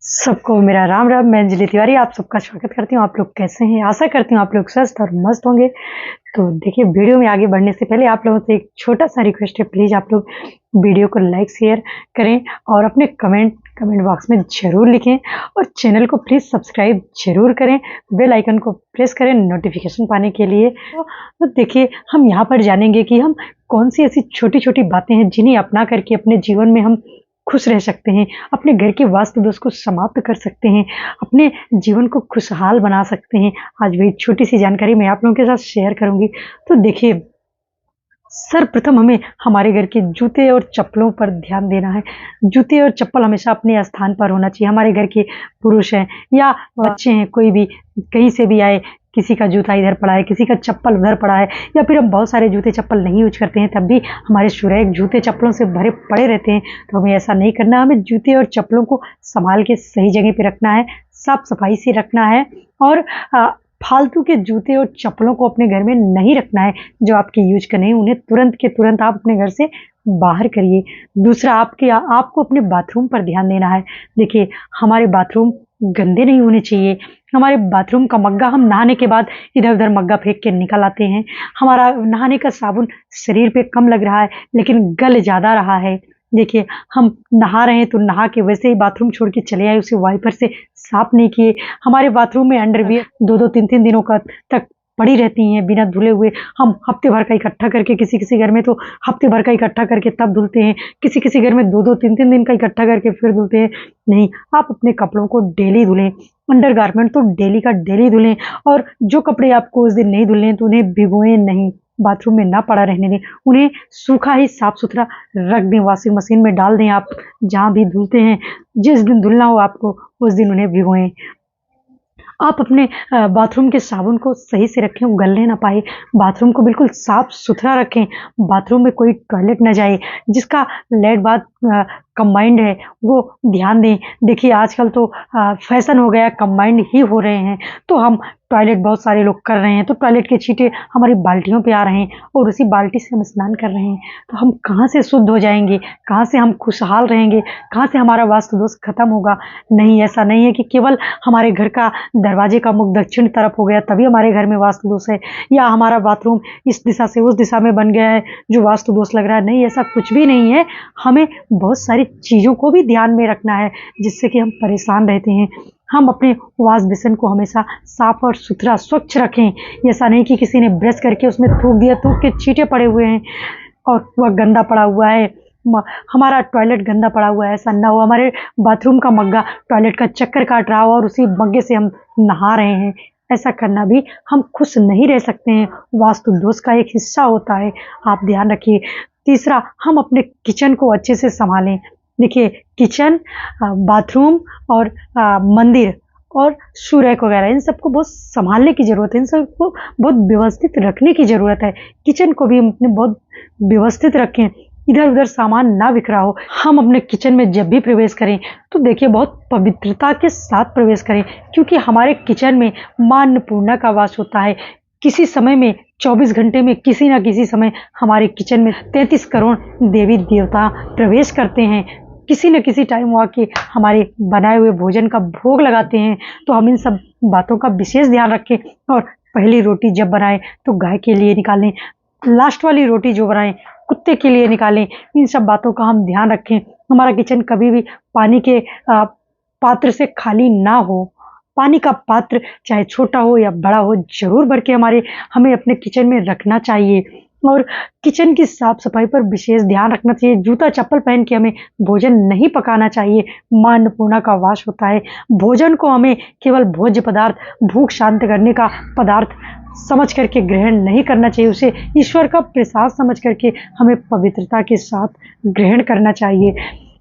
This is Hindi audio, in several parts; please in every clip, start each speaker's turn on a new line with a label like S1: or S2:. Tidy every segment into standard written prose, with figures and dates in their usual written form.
S1: सबको मेरा राम राम। मैं अंजलि तिवारी आप सबका स्वागत करती हूँ। आप लोग कैसे हैं? आशा करती हूँ आप लोग स्वस्थ और मस्त होंगे। तो देखिए, वीडियो में आगे बढ़ने से पहले आप लोगों से एक छोटा सा रिक्वेस्ट है, प्लीज़ आप लोग वीडियो को लाइक शेयर करें और अपने कमेंट बॉक्स में ज़रूर लिखें और चैनल को प्लीज़ सब्सक्राइब ज़रूर करें, बेल आइकन को प्रेस करें नोटिफिकेशन पाने के लिए। तो देखिए, हम यहाँ पर जानेंगे कि हम कौन सी ऐसी छोटी छोटी बातें हैं जिन्हें अपना करके अपने जीवन में हम खुश रह सकते हैं, अपने घर के वास्तु दोष को समाप्त कर सकते हैं, अपने जीवन को खुशहाल बना सकते हैं। आज वही छोटी-सी जानकारी मैं आप लोगों के साथ शेयर करूँगी। तो देखिए, सर्वप्रथम हमें हमारे घर के जूते और चप्पलों पर ध्यान देना है। जूते और चप्पल हमेशा अपने स्थान पर होना चाहिए। हमारे घर के पुरुष हैं या बच्चे हैं, कोई भी कहीं से भी आए, किसी का जूता इधर पड़ा है, किसी का चप्पल उधर पड़ा है, या फिर हम बहुत सारे जूते चप्पल नहीं यूज़ करते हैं, तब भी हमारे रैक जूते चप्पलों से भरे पड़े रहते हैं। तो हमें ऐसा नहीं करना। हमें जूते और चप्पलों को सँभाल के सही जगह पे रखना है, साफ-सफाई से रखना है और फालतू के जूते और चप्पलों को अपने घर में नहीं रखना है, जो आपके यूज़ के नहीं। उन्हें तुरंत के तुरंत आप अपने घर से बाहर करिए। दूसरा, आपको अपने बाथरूम पर ध्यान देना है। देखिए, हमारे बाथरूम गंदे नहीं होने चाहिए। हमारे बाथरूम का मग्गा हम नहाने के बाद इधर-उधर मग्गा फेंक के निकल आते हैं। हमारा नहाने का साबुन शरीर पे कम लग रहा है, लेकिन गल ज़्यादा रहा है। देखिए, हम नहा रहे हैं तो नहा के वैसे ही बाथरूम छोड़ के चले आए, उसे वाइपर से साफ नहीं किए। हमारे बाथरूम में अंडरवियर 2-2 3-3 दिनों का तक पड़ी रहती हैं बिना धुले हुए। हम हफ्ते भर का इकट्ठा करके, किसी-किसी घर में तो हफ्ते भर का इकट्ठा करके तब धुलते हैं, किसी-किसी घर में 2-2 3-3 दिन का इकट्ठा करके फिर धुलते हैं। नहीं, आप अपने कपड़ों को डेली धुलें। अंडरगारमेंट तो डेली का डेली धुलें और जो कपड़े आपको उस दिन नहीं धुलने हैं तो उन्हें भिगोएँ नहीं, बाथरूम में ना पड़ा रहने दें। उन्हें सूखा ही साफ-सुथरा रख दें, वॉशिंग मशीन में डाल दें। आप जहाँ भी धुलते हैं, जिस दिन धुलना हो आपको, उस दिन उन्हें भिगोएँ। आप अपने बाथरूम के साबुन को सही से रखें, वो गलने ना पाए। बाथरूम को बिल्कुल साफ-सुथरा रखें। बाथरूम में कोई टॉयलेट ना जाए। जिसका लेट बाथ कंबाइंड है, वो ध्यान दें। देखिए, आजकल तो फैशन हो गया है, कंबाइंड ही हो रहे हैं। तो हम टॉयलेट बहुत सारे लोग कर रहे हैं, तो टॉयलेट के छींटे हमारी बाल्टियों पे आ रहे हैं और उसी बाल्टी से हम स्नान कर रहे हैं। तो हम कहाँ से शुद्ध हो जाएँगे? कहाँ से हम खुशहाल रहेंगे? कहाँ से हमारा वास्तु दोष खत्म होगा? नहीं, ऐसा नहीं है कि केवल हमारे घर का दरवाजे का मुख दक्षिण तरफ हो गया तभी हमारे घर में वास्तु दोष है, या हमारा बाथरूम इस दिशा से उस दिशा में बन गया है जो वास्तु दोष लग रहा है। नहीं, ऐसा कुछ भी नहीं है। हमें बहुत सारी चीज़ों को भी ध्यान में रखना है जिससे कि हम परेशान रहते हैं। हम अपने वॉश बेसिन को हमेशा साफ और सुथरा स्वच्छ रखें। ऐसा नहीं कि किसी ने ब्रश करके उसमें थूक दिया, थूक के छींटे पड़े हुए हैं और वह गंदा पड़ा हुआ है, हमारा टॉयलेट गंदा पड़ा हुआ है, ऐसा ना हो। हमारे बाथरूम का मग्गा टॉयलेट का चक्कर काट रहा हो और उसी मग्गे से हम नहा रहे हैं, ऐसा करना भी हम खुश नहीं रह सकते हैं। वास्तु दोष का एक हिस्सा होता है, आप ध्यान रखिए। तीसरा, हम अपने किचन को अच्छे से संभालें। देखिए, किचन, बाथरूम और मंदिर और शू रैक वगैरह, इन सबको बहुत संभालने की ज़रूरत है, इन सबको बहुत व्यवस्थित रखने की ज़रूरत है। किचन को भी हम अपने बहुत व्यवस्थित रखें, इधर-उधर सामान ना बिखरा हो। हम अपने किचन में जब भी प्रवेश करें तो देखिए, बहुत पवित्रता के साथ प्रवेश करें, क्योंकि हमारे किचन में माँ अन्नपूर्णा का वास होता है। किसी समय में 24 घंटे में किसी न किसी समय हमारे किचन में 33 करोड़ देवी देवता प्रवेश करते हैं। किसी न किसी टाइम वो आके हमारे बनाए हुए भोजन का भोग लगाते हैं। तो हम इन सब बातों का विशेष ध्यान रखें और पहली रोटी जब बनाएं तो गाय के लिए निकालें, लास्ट वाली रोटी जो बनाएं कुत्ते के लिए निकालें। इन सब बातों का हम ध्यान रखें। हमारा किचन कभी भी पानी के पात्र से खाली ना हो। पानी का पात्र चाहे छोटा हो या बड़ा हो, ज़रूर भर के हमें अपने किचन में रखना चाहिए और किचन की साफ-सफाई पर विशेष ध्यान रखना चाहिए। जूता-चप्पल पहन के हमें भोजन नहीं पकाना चाहिए। माँ अन्नपूर्णा का वास होता है। भोजन को हमें केवल भोज्य पदार्थ, भूख शांत करने का पदार्थ समझ करके ग्रहण नहीं करना चाहिए। उसे ईश्वर का प्रसाद समझ करके हमें पवित्रता के साथ ग्रहण करना चाहिए।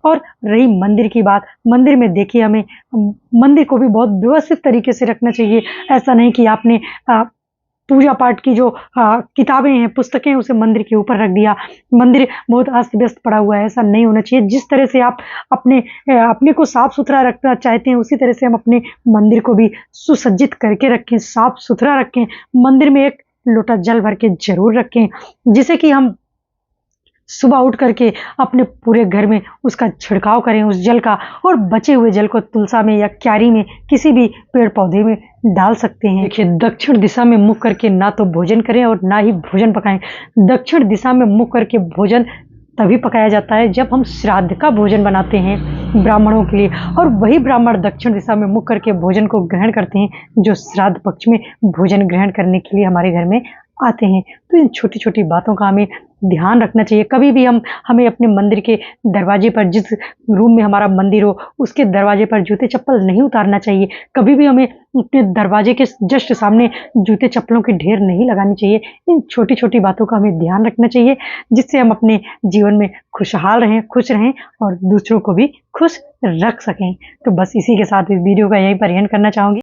S1: और रही मंदिर की बात, मंदिर में देखिए, हमें मंदिर को भी बहुत व्यवस्थित तरीके से रखना चाहिए। ऐसा नहीं कि आपने पूजा पाठ की जो किताबें हैं, पुस्तकें, उसे मंदिर के ऊपर रख दिया, मंदिर बहुत अस्त-व्यस्त पड़ा हुआ है, ऐसा नहीं होना चाहिए। जिस तरह से आप अपने को साफ-सुथरा रखना चाहते हैं, उसी तरह से हम अपने मंदिर को भी सुसज्जित करके रखें, साफ-सुथरा रखें। मंदिर में एक लोटा जल भर के ज़रूर रखें, जिसे कि हम सुबह उठ करके अपने पूरे घर में उसका छिड़काव करें उस जल का, और बचे हुए जल को तुलसा में या क्यारी में किसी भी पेड़ पौधे में डाल सकते हैं। देखिए, दक्षिण दिशा में मुख करके ना तो भोजन करें और ना ही भोजन पकाएं। दक्षिण दिशा में मुख करके भोजन तभी पकाया जाता है जब हम श्राद्ध का भोजन बनाते हैं ब्राह्मणों के लिए, और वही ब्राह्मण दक्षिण दिशा में मुख करके भोजन को ग्रहण करते हैं जो श्राद्ध पक्ष में भोजन ग्रहण करने के लिए हमारे घर में आते हैं। तो इन छोटी छोटी बातों का हमें ध्यान रखना चाहिए। कभी भी हमें अपने मंदिर के दरवाजे पर, जिस रूम में हमारा मंदिर हो उसके दरवाजे पर जूते चप्पल नहीं उतारना चाहिए। कभी भी हमें अपने दरवाजे के जस्ट सामने जूते चप्पलों की ढेर नहीं लगानी चाहिए। इन छोटी छोटी बातों का हमें ध्यान रखना चाहिए, जिससे हम अपने जीवन में खुशहाल रहें, खुश रहें और दूसरों को भी खुश रख सकें। तो बस इसी के साथ इस वीडियो का यहीं पर एंड करना चाहूँगी।